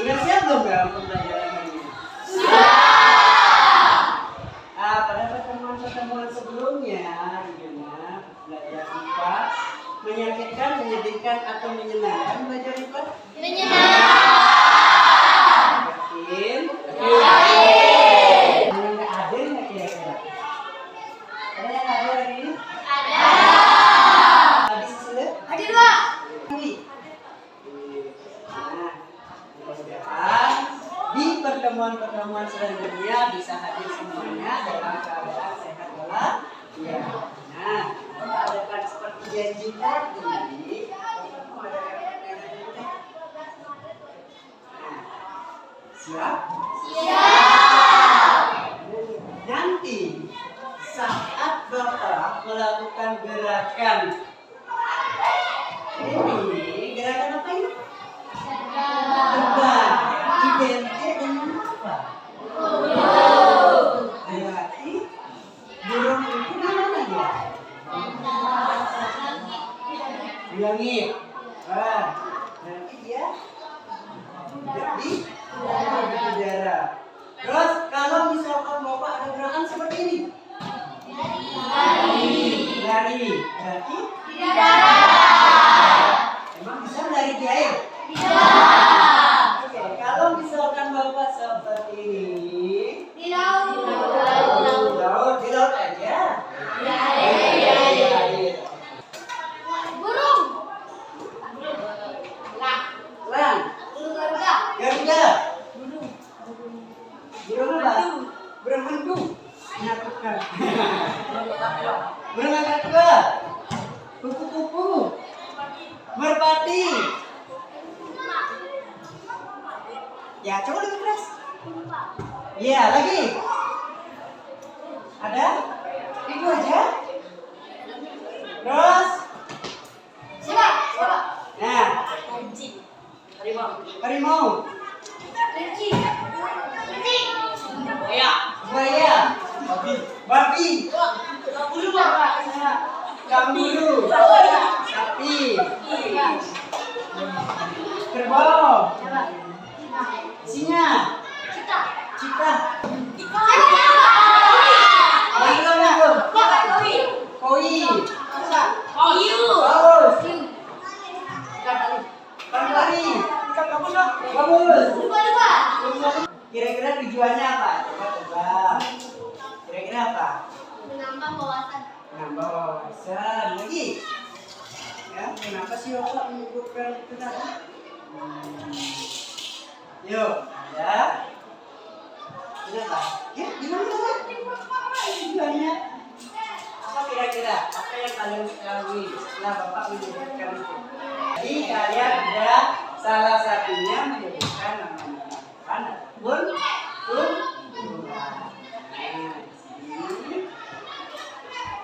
Udah siap belum dalam pembelajaran hari ini? Pada pertemuan-pertemuan sebelumnya, gimana belajar IPA? Menyakitkan, menyedihkan, atau menyenangkan belajar IPA? Menyenangkan. Yakin? Yakin. Ada yang nggak hadir nggak kira-kira? Ada yang hadir hari ini? Ada. Habis sudah? Hadir, Pak. Nah, mudah-mudahan di pertemuan-pertemuan selanjutnya bisa hadir semuanya dalam keadaan sehat walafiat. Nah, adakan seperti janji tadi. Siap? Siap. Nanti saat Bapak melakukan gerakan ini, gerakan apa ini? Terbang. Identik dengan apa? Berarti burung itu di mana dia? Di langit. Berarti dia di udara. Terus kalau misalkan Bapak ada gerakan seperti ini, lari, berarti emang bisa lari di air? Oke, kalau misalkan Bapak seperti ini, di laut aja. Lang, Garuda. Burung apa? Burung hantu. Menakutkan. Burung angka dua. Kupu-kupu. Merpati. Ya, coba lebih keras. Iya, lagi. Ada? Itu aja. Terus. Nah, harimau. Buaya. Babi. Kanguru. Sapi. Kerbau. Singa. Cita. Koi. Paus. Pantari. Gabus. Kira-kira tujuannya apa? Coba tebak. Kira-kira apa? Menambah wawasan. Menambah wawasan. Lagi? Ya, kenapa sih Bapak menyebutkan itu tadi? Yuk, ada. Kenapa? Ya, gimana tadi? Tujuannya? Apa kira-kira? Apa yang kalian ketahui setelah Bapak menyebutkan itu? Jadi kalian ada salah satunya menyebutkan nama-nama kan? Bun.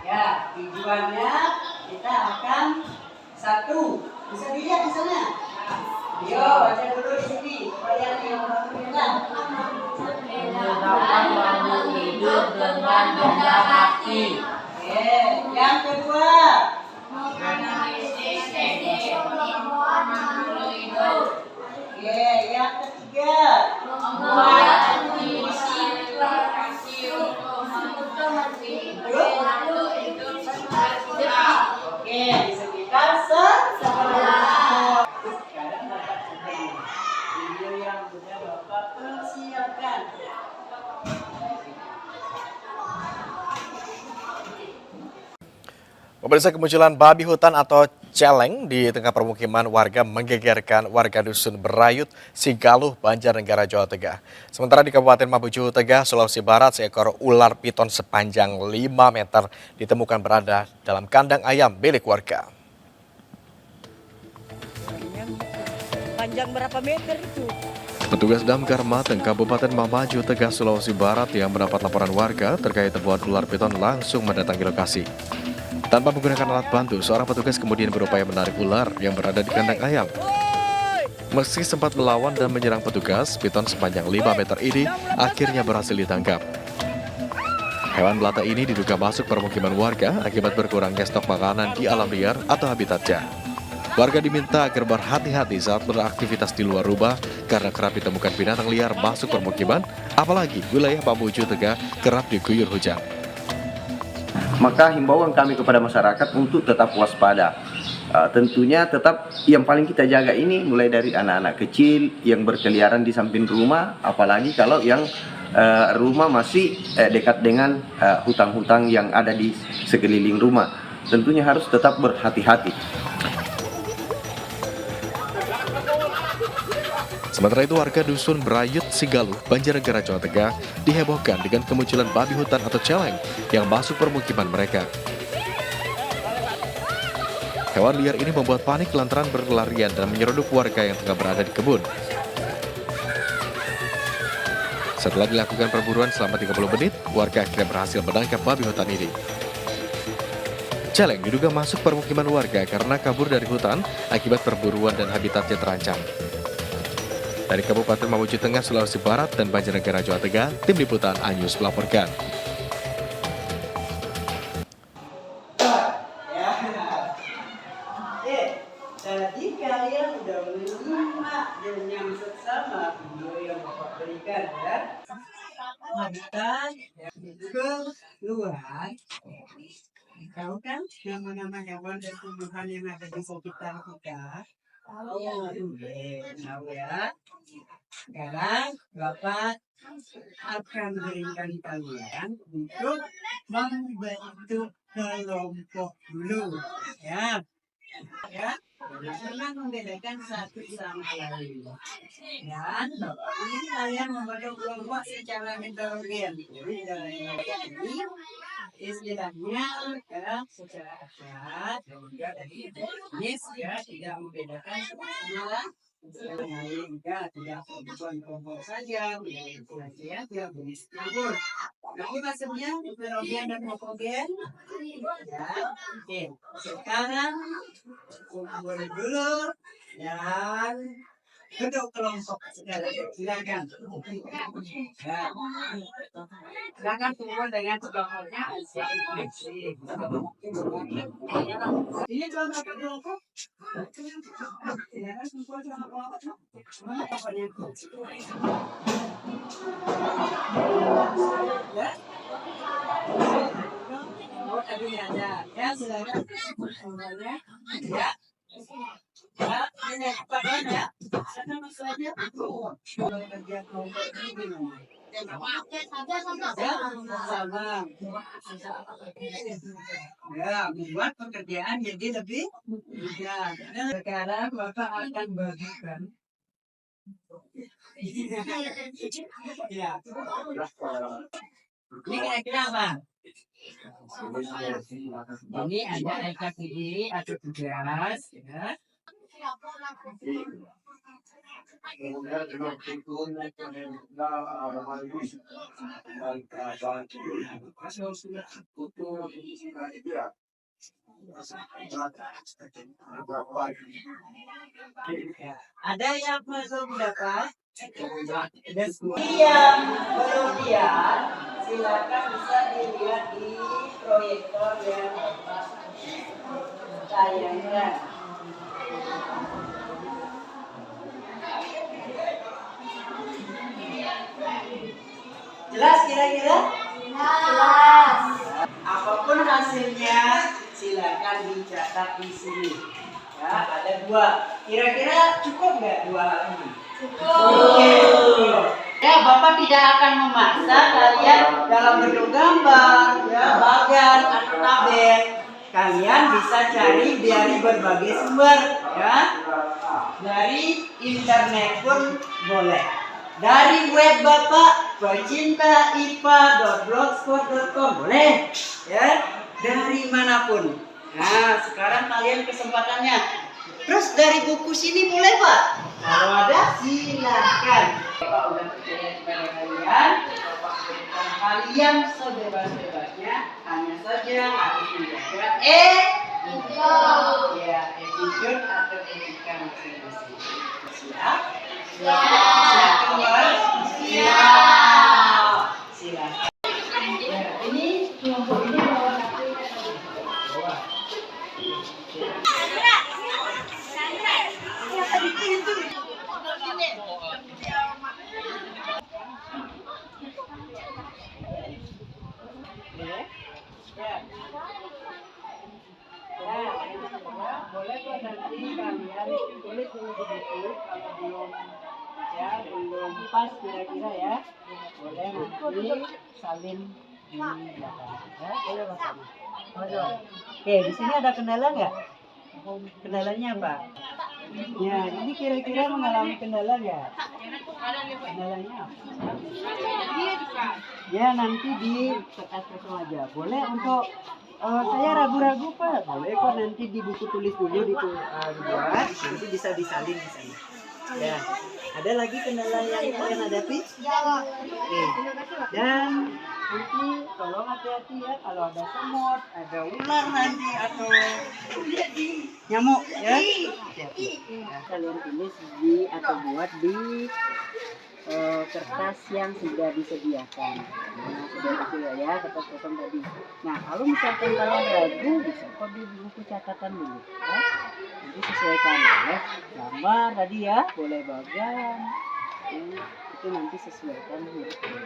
Ya, tujuannya kita akan satu. Bisa dilihat di sana. Yo, baca dulu di sini. Supaya yang orang Dapat bangun hidup dengan benda mati. Oke, yang kedua. Oke, yang ketiga. Oke, di sekitar sekolah. Sekarang Bapak sedang video yang sudah Bapak persiapkan. Pemirsa, kemunculan babi hutan atau celeng di tengah permukiman warga menggegerkan warga dusun Berayut, Sigaluh, Banjarnegara, Jawa Tengah. Sementara di Kabupaten Mamuju Tegah, Sulawesi Barat, seekor ular piton sepanjang 5 meter ditemukan berada dalam kandang ayam milik warga. Panjang berapa meter itu? Petugas Damkar Mateng Kabupaten Mamuju Tegah, Sulawesi Barat yang mendapat laporan warga terkait temuan ular piton langsung mendatangi lokasi. Tanpa menggunakan alat bantu, seorang petugas kemudian berupaya menarik ular yang berada di kandang ayam. Meski sempat melawan dan menyerang petugas, piton sepanjang 5 meter ini akhirnya berhasil ditangkap. Hewan melata ini diduga masuk permukiman warga akibat berkurangnya stok makanan di alam liar atau habitatnya. Warga diminta agar berhati-hati saat beraktivitas di luar rumah karena kerap ditemukan binatang liar masuk permukiman, apalagi wilayah Mamuju Tegah kerap diguyur hujan. Maka himbauan kami kepada masyarakat untuk tetap waspada. Tentunya tetap yang paling kita jaga ini mulai dari anak-anak kecil yang berkeliaran di samping rumah, apalagi kalau yang rumah masih dekat dengan hutang-hutang yang ada di sekeliling rumah. Tentunya harus tetap berhati-hati. Sementara itu warga dusun Brayut Sigaluh, Banjarnegara, Jawa Tengah dihebohkan dengan kemunculan babi hutan atau celeng yang masuk permukiman mereka. Hewan liar ini membuat panik lantaran berlarian dan menyeruduk warga yang tengah berada di kebun. Setelah dilakukan perburuan selama 30 menit, warga akhirnya berhasil menangkap babi hutan ini. Celeng diduga masuk permukiman warga karena kabur dari hutan akibat perburuan dan habitatnya terancam. Dari Kabupaten Mamuju Tengah, Sulawesi Barat, dan Banjarnegara, Jawa Tengah, Tim Liputan Anyus melaporkan. Jadi kalian udah menyimak dan yang seksama video yang Bapak berikan ya. Habitat keluar. Tahu kan nama-nama hewan dan tumbuhan yang ada di sekitar kita? Tahu ya. Sekarang Bapak akan berikan kalian untuk membentuk kelompok dulu ya. Ya, karena membedakan satu sama lain. Dan ini kalian membentuk kelompok secara heterogen. Jadi ini istilahnya ya, secara akrab dan juga dari jenis ya tidak membedakan semua. Juga tidak bukan kelompok saja, saja tidak jenis campur. Jadi maksudnya heterogen dan homogen. Ya, oke. Sekarang kumpul dulu dan bentuk kelompok sekarang. Silakan. Ya. Silakan kumpul dengan kelompoknya. Ini kelompok kelompok. Silakan kumpul sama kelompok. Ya. Oh, tadi ada. Ya, silakan. Semuanya. Ya. Ya, ini Pak ya. Sana masuk aja. Kalau kerja kelompok ini gimana? Ya, sama. Ya, membuat pekerjaan jadi lebih mudah. Sekarang Bapak akan bagikan. Ya. Ini kira-kira apa? Ini ada LKPI atau tugas, ya. Ada yang belum dapat? Yang belum lihat, silakan bisa dilihat di proyektor yang tayangkan. Jelas kira-kira? Jelas. Apapun hasilnya, silakan dicatat di sini. Ya, ada 2. Kira-kira cukup nggak 2 hal ini? Cukup. Ya, Bapak tidak akan memaksa kalian dalam bentuk gambar, ya, bagan atau tabel. Kalian bisa cari dari berbagai sumber, ya. Dari internet pun boleh. Dari web Bapak pecintaipa.blogspot.com boleh, ya. Dari manapun. Nah, sekarang kalian kesempatannya. Terus dari buku sini boleh Pak? Kalau ada silakan. Bapak udah percaya kepada kalian. Bapak berikan kalian sebebas-bebasnya. Hanya saja harus menjaga ya, attitude atau etika masing-masing. Siap? Siap keluar? Siap. Silakan. Ya, ini kelompok ini bawa satu. Bawa. belum pas kira-kira ya, boleh nanti salin di belakang. Ya, boleh Mas Adi. Oke, di sini ada kendala nggak? Kendalanya apa? Ya, ini kira-kira mengalami kendala nggak? Kendalanya apa? Ya, nanti di kertas kosong aja. Boleh untuk saya ragu-ragu Pak. Boleh kok nanti di buku tulis dulu dibuat, nanti bisa disalin di sana. Ya, ada lagi kendala yang kalian hadapi? Oke. Dan nanti tolong hati-hati ya kalau ada semut, ada ular nanti atau nyamuk ya. Hati-hati. Ya, kalian tulis di atau buat di kertas yang sudah disediakan. Nah, sudah disediakan ya kertas kosong tadi. Nah, kalau misalkan kalian ragu bisa kok di buku catatan dulu. Ya. Nanti sesuaikan ya. Gambar tadi ya, boleh bagan. Ya, itu nanti sesuaikan hurufnya.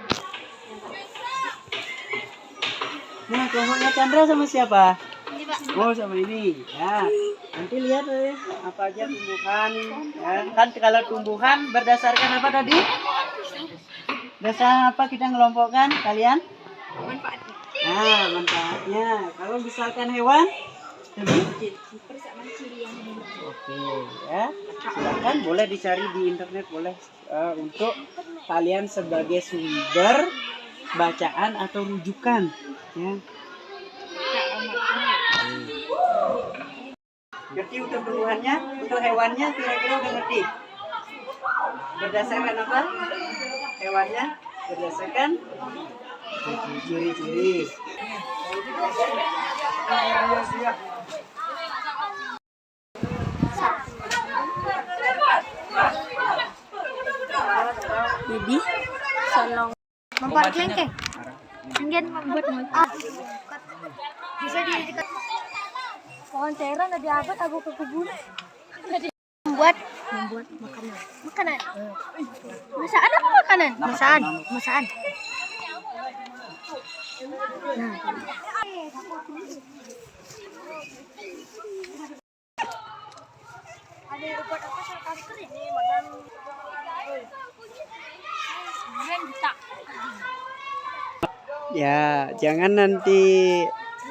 Nah, kelompoknya Chandra sama siapa? Ini Pak. Oh, sama ini. Ya. Nanti lihat ya, apa aja tumbuhan. Ya. Kan kalau tumbuhan berdasarkan apa tadi? Berdasarkan apa kita ngelompokkan kalian? Manfaatnya. Nah, manfaatnya. Kalau misalkan hewan, tadi? Oke, ya. Silakan boleh dicari di internet, boleh untuk kalian sebagai sumber bacaan atau rujukan, ya. Ngerti untuk tumbuhannya, untuk hewannya kira-kira udah ngerti? Berdasarkan apa? Hewannya berdasarkan ciri-ciri. Jadi, solong membuat kelengkeng. Kemudian membuat motor. Bisa dekat pohon cairan ada apa? Aku ke kebun. Membuat makanan. Makanan. Masakan apa makanan? Masakan. Nah. Ada yang buat apa soal kanker ini badan. Ya, jangan nanti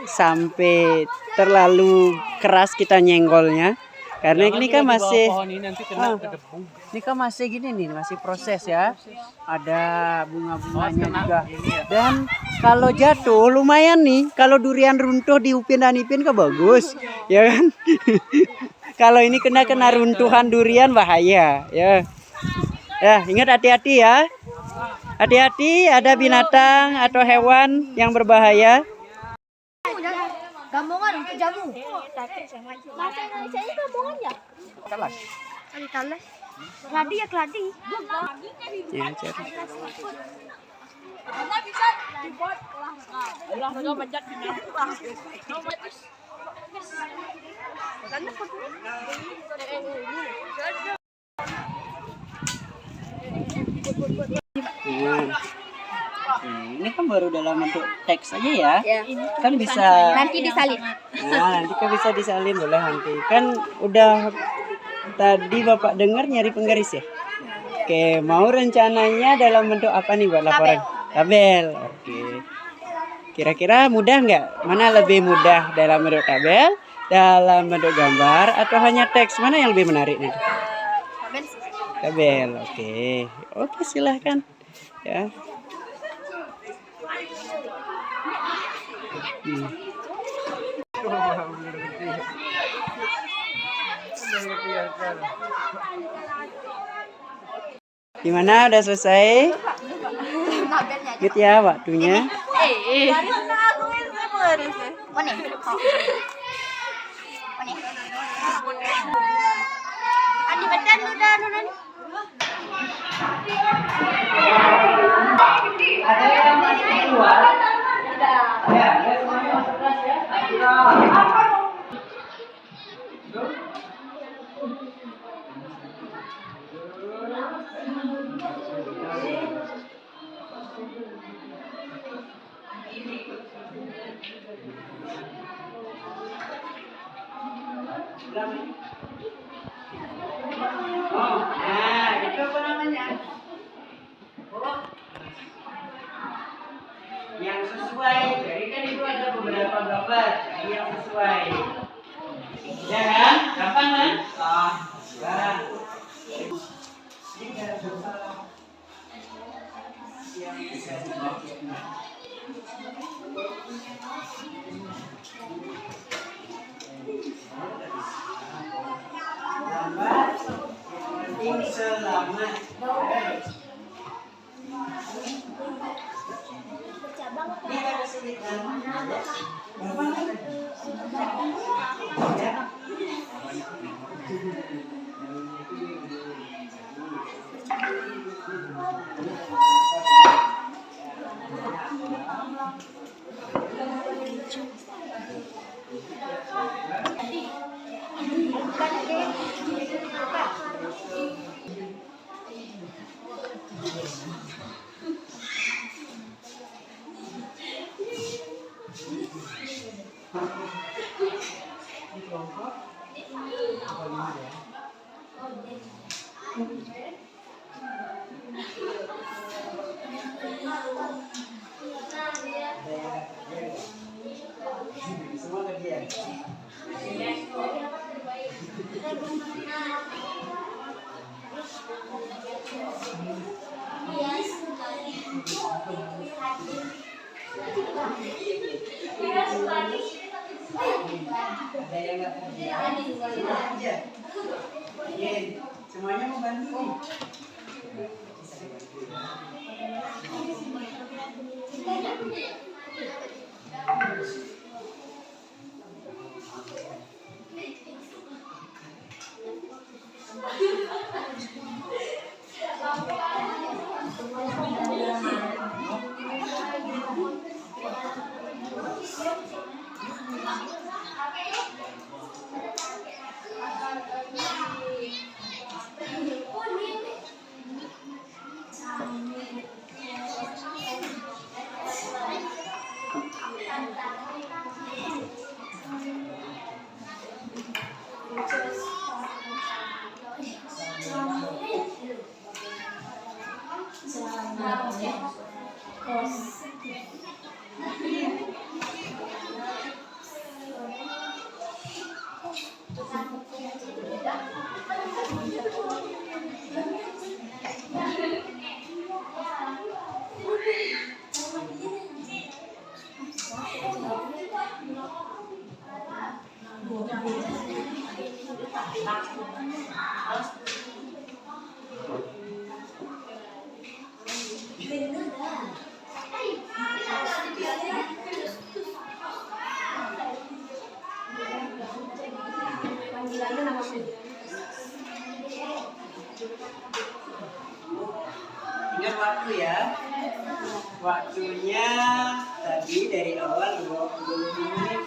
sampai terlalu keras kita nyenggolnya. Karena ini kan masih ini kan masih gini nih, masih proses ya. Ada bunga-bunganya juga. Dan kalau jatuh lumayan nih, kalau durian runtuh di Upin dan Ipin kan bagus, ya kan? Kalau ini kena runtuhan durian bahaya, ya. Ya, ingat hati-hati ya. Hati-hati ada binatang atau hewan yang berbahaya. Gambongan untuk jamu. Bahasa Indonesia ini gambongan ya? Talas. Talas. Keladi ya keladi. Ya, cari. Bisa dibuat olahraga panjat pinang. Ini kan baru dalam bentuk teks aja ya. Kan bisa Nanti disalin. Nah, nanti kan bisa disalin boleh nanti. Kan udah tadi Bapak dengar nyari penggaris ya? Oke, mau rencananya dalam bentuk apa nih buat laporan? Tabel. Oke. Kira-kira mudah nggak? Mana lebih mudah dalam bentuk tabel, dalam bentuk gambar, atau hanya teks? Mana yang lebih menarik nih? Tabel. Oke. Oke, silahkan. Ya. Gimana, udah selesai? Gitu ya waktunya. Mana? Adi betan udah nih. Ada yang masih keluar? Ya, semuanya masuk kelas ya. Oh, nah. gambar yang sesuai. Ya kan? Gampang kan? Sekarang. Yang bisa dibaca. Gambar yang penting selamat. Ini kan kesulitan. Gampang kan? Ya. Semua kerja. Ada yang nggak kerja? Semuanya mau bantu nih. Ingat waktu ya. Waktunya tadi dari awal 20 menit.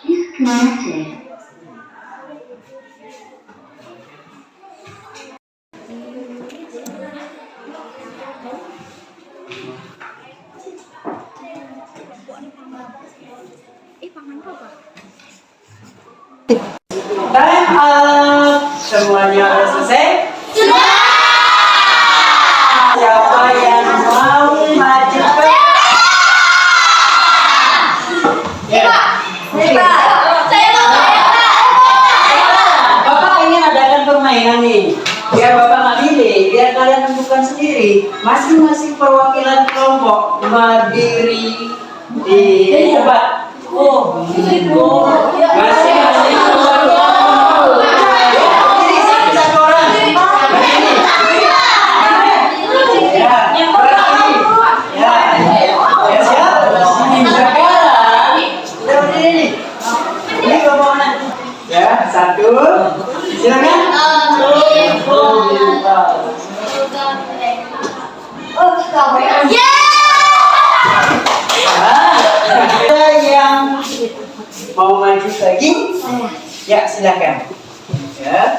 Disconnected. Time up. Semuanya udah selesai? Sudah. Siapa yang mau maju ke? Bapak ingin adakan permainan nih. Biar Bapak nggak milih, biar kalian tentukan sendiri. Masing-masing perwakilan kelompok berdiri di tempat. Masing-masing kelompok. Jadi satu orang. Begini. Ya, berdiri. Ya siap. Sekarang berdiri. Ini kelompok mana? Ada yang mau maju lagi? Ya, silakan. Ya.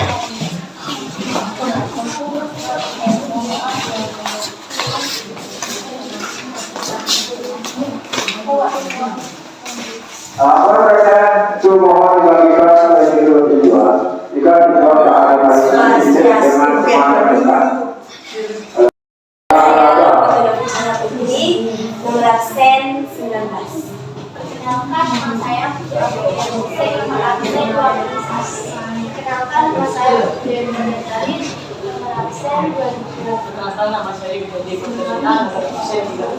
Rekan mohon dibagikan sebagai kedua tujuan jika dijual ke area lain dengan semangat nomor absen 19. Kenalkan nama saya Putri nomor absen 12. Kenalkan nama saya Putri Nurdalis nomor absen 20. Kenalkan nama saya Budi Putranto nomor absen 3.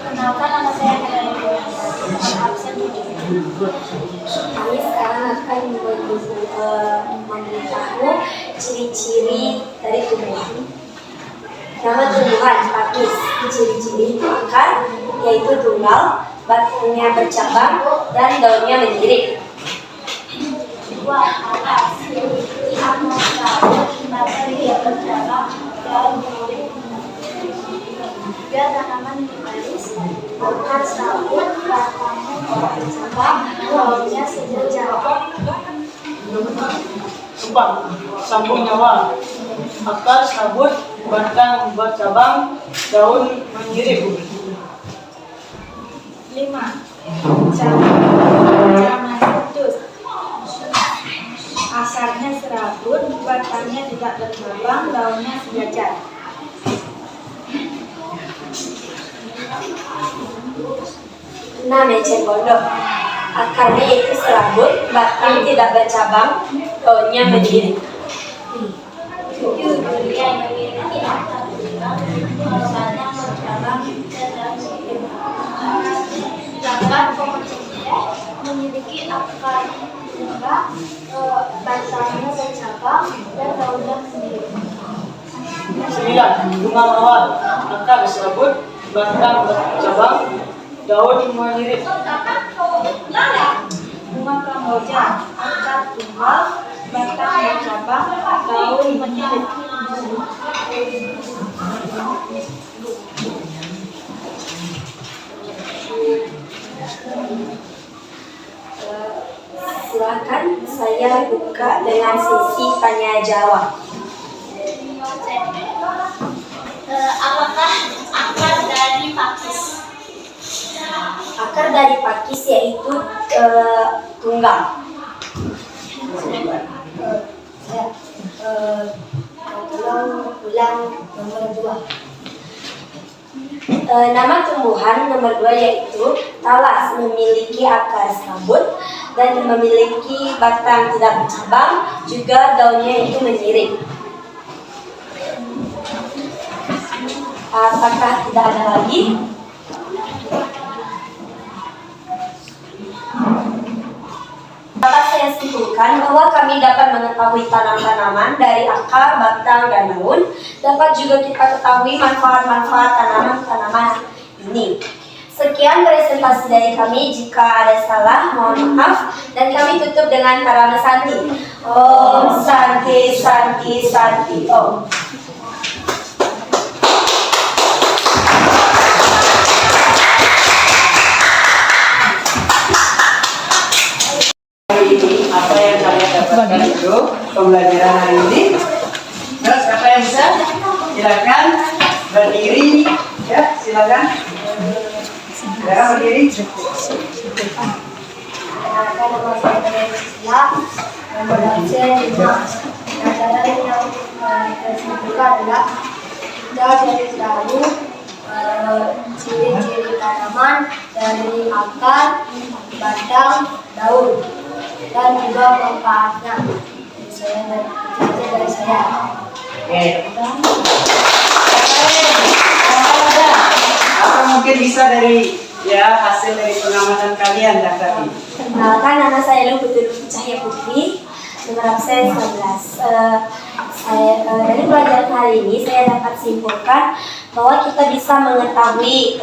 Kenalkan nama saya Nurdalis nomor absen 7. Kami sekarang akan memberitahu ciri-ciri dari tumbuhan. Nama tumbuhan pakis, ciri-ciri akar yaitu tunggal, batangnya bercabang dan daunnya menyirik. Dua, akar memiliki akar batangnya bercabang dan menyirik. Tiga, tanaman minimalis, akar sabut, batangnya bercabang, daunnya sejajar. 4. Sambung nyawa. Akar sabut, batang bercabang, daun menyirip. 5. Jangan putus. Akarnya serabut, batangnya tidak bercabang, daunnya sejajar. 6. Eceng gondok. Akarnya itu serabut, batang tidak bercabang, daunnya menyirik. 7. Durian memiliki akar tunggal, batangnya bercabang, dan daun menyirik. 8. Pohon cengkeh memiliki akar tunggal, batangnya bercabang, dan daunnya menyirik. 9. Bunga mawar. Akar serabut, batang bercabang, daun menyirip. Bunga kamboja, akar tunggal, batang bercabang, daun menyirip. Silakan saya buka dengan sesi tanya jawab. Apakah akar dari pakis? Akar dari pakis yaitu tunggal. Ulang nomor 2. Nama tumbuhan nomor 2 yaitu talas, memiliki akar serabut dan memiliki batang tidak bercabang, juga daunnya itu menyirik. Apakah tidak ada lagi? Dapat saya simpulkan bahwa kami dapat mengetahui tanaman-tanaman dari akar, batang, dan daun. Dapat juga kita ketahui manfaat-manfaat tanaman-tanaman ini. Sekian presentasi dari kami. Jika ada salah, mohon maaf. Dan kami tutup dengan Karama Santi. Om Santi Santi Santi Om. Apa yang kalian dapatkan itu pembelajaran hari ini? Terus siapa yang bisa? Silakan berdiri. Ya, silakan. Silakan berdiri. Nama saya Islam, nomor absen 5. Pelajaran yang saya simpulkan adalah kita cari tahu ciri-ciri tanaman dari akar, batang, daun, dan juga manfaatnya. Saya dari saya. Oke. Apa mungkin bisa dari hasil dari pengamatan kalian tadi? Kenalkan, nama saya Putri Cahaya Putri, nomor absen 11. Dari pelajaran hari ini saya dapat simpulkan bahwa kita bisa mengetahui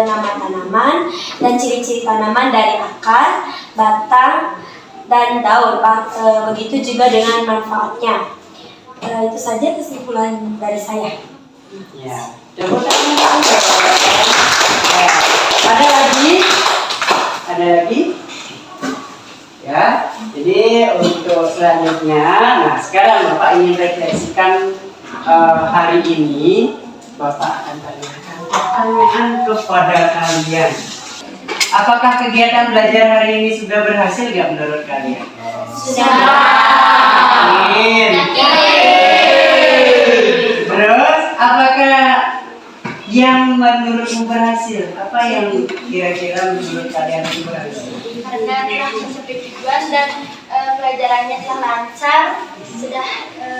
nama tanaman dan ciri-ciri tanaman dari akar, batang, dan daun. Begitu juga dengan manfaatnya. Itu saja kesimpulan dari saya. Ya, tepuk tangan dulu. Ya. Ada lagi? Ada lagi? Ya, jadi untuk selanjutnya, nah sekarang Bapak ingin refleksikan hari ini, Bapak akan tanyakan pertanyaan kepada kalian. Apakah kegiatan belajar hari ini sudah berhasil nggak menurut kalian? Amin. Terus, apakah yang menurutmu berhasil? Apa yang kira-kira menurut kalian itu berhasil? Karena telah mencapai tujuan dan pelajarannya telah lancar, sudah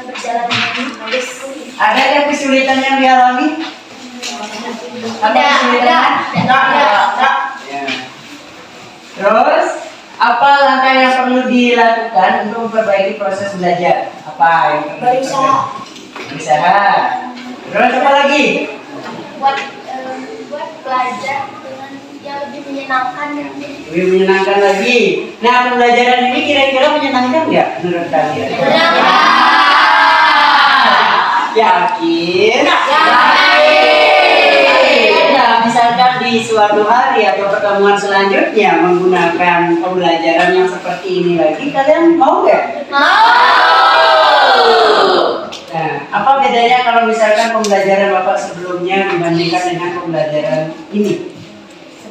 berjalan dengan bagus. Ada yang kesulitan yang dialami? Apa kesulitan? Tidak. Ya. Terus, apa langkah yang perlu dilakukan untuk memperbaiki proses belajar? Apa yang perlu Berusaha. Berusaha. Terus apa lagi? Buat belajar dengan yang lebih menyenangkan dan Lebih menyenangkan lagi. Nah, pembelajaran ini kira-kira menyenangkan nggak menurut kalian? Yakin? Nah, misalkan di suatu hari atau pertemuan selanjutnya menggunakan pembelajaran yang seperti ini lagi, kalian mau nggak? Nah, apa bedanya kalau misalkan pembelajaran Bapak sebelumnya dibandingkan dengan pembelajaran ini?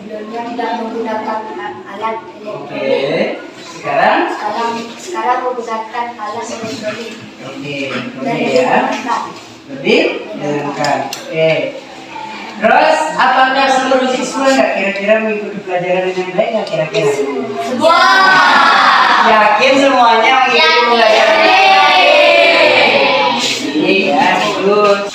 sebelumnya tidak menggunakan alat Oke, elektronik. sekarang? Sekarang menggunakan alat elektronik. Oke, Dan ya. Lebih menyenangkan. Oke. Terus, apakah seluruh siswa nggak kira-kira mengikuti pelajaran yang baik nggak kira-kira? Semua. Yakin semuanya mengikuti pelajaran yang baik? Iya, bagus.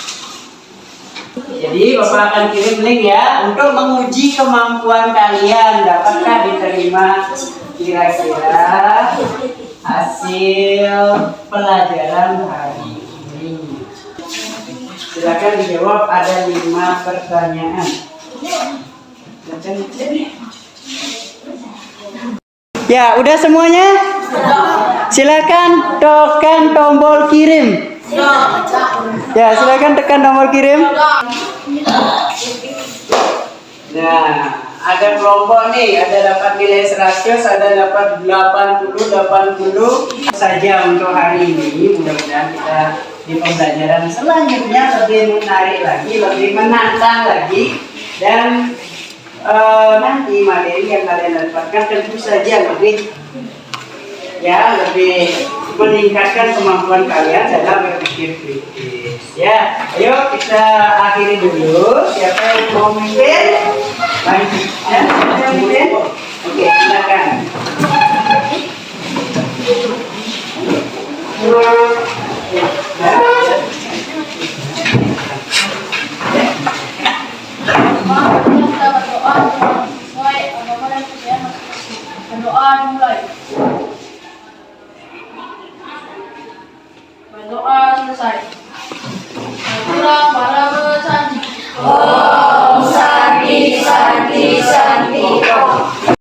Jadi Bapak akan kirim link ya untuk menguji kemampuan kalian. Dapatkah diterima kira-kira hasil pelajaran hari ini? Silakan dijawab, ada 5 pertanyaan. Ya, udah semuanya? Silakan tekan tombol kirim. Ya, silakan tekan tombol kirim. Nah, ada kelompok nih, ada dapat nilai 100, ada dapat 80 saja untuk hari ini. Mudah-mudahan kita di pembelajaran selanjutnya lebih menarik lagi, lebih menantang lagi, dan nanti materi yang kalian dapatkan tentu saja lebih meningkatkan kemampuan kalian dalam berpikir kritis. Ya, ayo kita akhiri dulu. Siapa yang mau mimpin? Baik, ya, siapa yang mimpin? Oke, silakan. Berdoa dimulai. Berdoa selesai. Berdoa